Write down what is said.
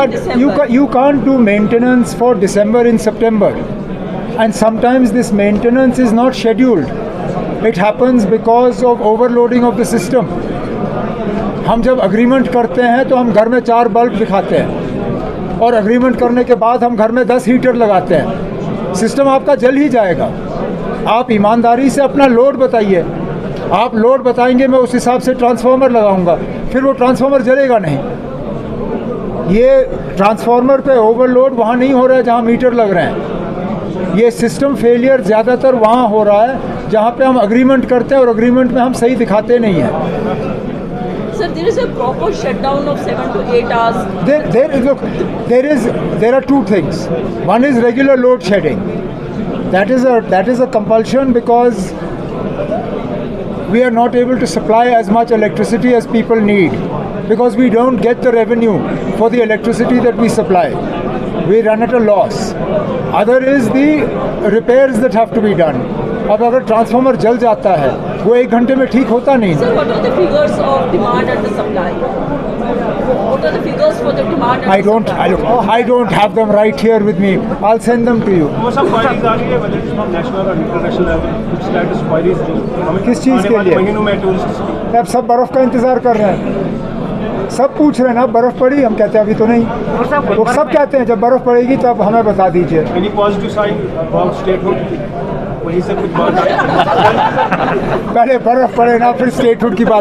You can't do maintenance for December in September, and sometimes this maintenance is not scheduled. It happens because of overloading of the system. हम जब agreement करते हैं तो हम घर में 4 बल्ब दिखाते हैं और अग्रीमेंट करने के बाद हम घर में 10 हीटर लगाते हैं। सिस्टम आपका जल ही जाएगा। आप ईमानदारी से अपना लोड बताइए। आप लोड बताएंगे, मैं उस हिसाब से ट्रांसफार्मर लगाऊंगा, फिर वो ट्रांसफार्मर जलेगा नहीं। ये ट्रांसफार्मर पे ओवरलोड वहाँ नहीं हो रहा है जहाँ मीटर लग रहे हैं। ये सिस्टम फेलियर ज़्यादातर वहाँ हो रहा है जहाँ पे हम अग्रीमेंट करते हैं और अग्रीमेंट में हम सही दिखाते नहीं हैं। Sir, there is a proper shutdown of 7 to 8 hours. There are two things. One is regular load shedding. That is a compulsion because we are not able to supply as much electricity as people need, because we don't get the revenue for the electricity that we supply. We run at a loss. Other is the repairs that have to be done. अब अगर transformer जल जाता है वो 1 घंटे में ठीक होता नहीं। Sir, what are the figures of demand and the supply? What are the figures for the demand and the supply? I don't have them right here with me. I'll send them to you. वो सब queries आ रही है, whether it's from national or international level, कुछ status queries जो हमें किस चीज़ के लिए? महीनों में टूरिस्ट की। अब सब बर्फ़ का इंतज़ार कर रहे हैं। सब पूछ रहे हैं ना बर्फ़ पड़ी, हम कहते हैं अभी तो नहीं। वो सब कहते हैं जब बर्फ़ पड़ेगी तब हमें बता दीजिए। Any positive sign about statehood? वहीं से कुछ बात आई। पहले बर्फ़ पड़े ना, फिर स्टेटहुड की बात।